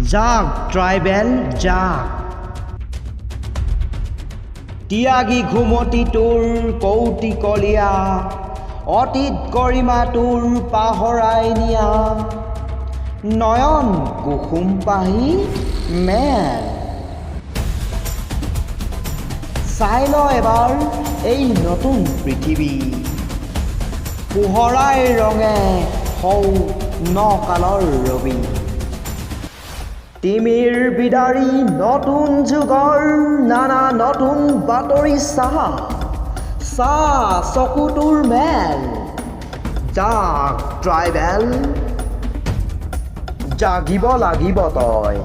জাগ tribal জাগ তিয়াগী ঘুমতি তোৰ কৌতিকলীয়া অতীত গৰিমা তোৰ পাহৰাই নিয়া নয়ন কুসুম পাহি মেল চাই ল এবাৰ এই নতুন পৃথিৱী পোহৰাই ৰঙে হৌ নকালৰ ৰবি তিমিৰ বিদাৰী নতুন যুগৰ নানা নতুন বাতৰি চাহ চকুটোৰ মেল জাগ ট্ৰাইবেল জাগিব লাগিব তই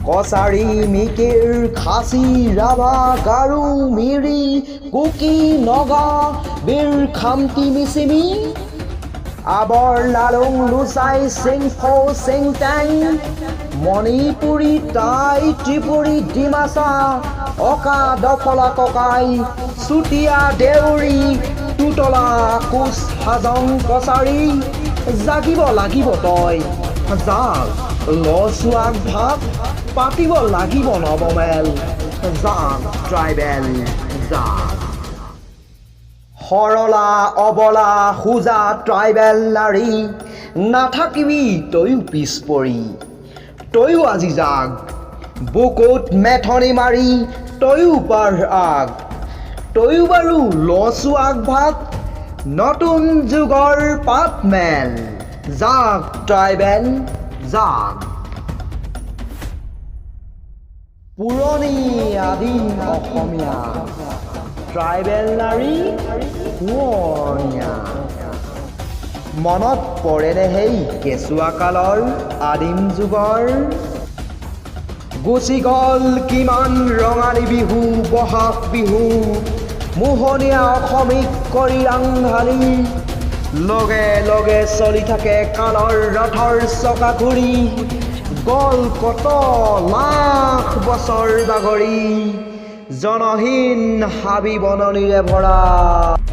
কছাৰী মিকিৰ খাচী ৰাভা গাৰো মিৰি কুকি নগা বীৰ খামতি মিচিমি আবৰ লালুং লুচাই চিংফৌ চিংটেং মণিপুৰী টাই ত্ৰিপুৰী ডিমাচা অকা দফলা ককাই চুতীয়া দেউৰী তুতলা কোচ হাজং কছাৰী জাগিব লাগিব তই জাগ লচুৱাক ভাগ পাতিব লাগিব নৱমেল জাগ ট্ৰাইবেল জাগ সৰলা অবলা সুজা ট্ৰাইবেল নাৰী নাথাকিবি তয়ো পিছ পৰি তয়ো আজি জাগ বুকুত মেথনি মাৰি তয়ো পাৰ আগ তয়ো বাৰু লচু আগভাগ নতুন যুগৰ পাতমেল জাগ ট্ৰাইবেল জাগ পুৰণি আদিম অসমীয়া ট্ৰাইবেল নাৰী শুৱনীয়া মনত পৰেনে সেই কেঁচুৱা কালৰ আদিম যুগৰ গুচি গ'ল কিমান ৰঙালী বিহু বহাগ বিহু মোহনীয়া অসমীক কৰি ৰাংঢালি লগে লগে চলি থাকে কালৰ ৰথৰ চকা ঘূৰি গ'ল কত লাখ বছৰ বাগৰি জনহীন হাবি বননিৰে ভৰা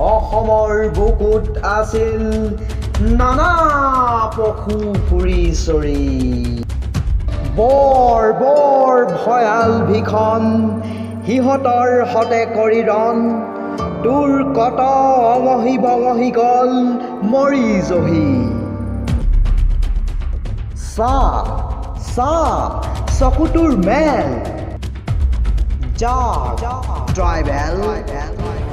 অসমৰ বুকুত আছিল নানা পশু ফুৰি চৰি বৰ বৰ ভয়াল ভীষণ সিহঁতৰ হতে কৰি ৰণ তোৰ কত অঙহী বঙহী গল মৰি জহি চা চকুটোৰ মেল জাগ ট্ৰাইবেল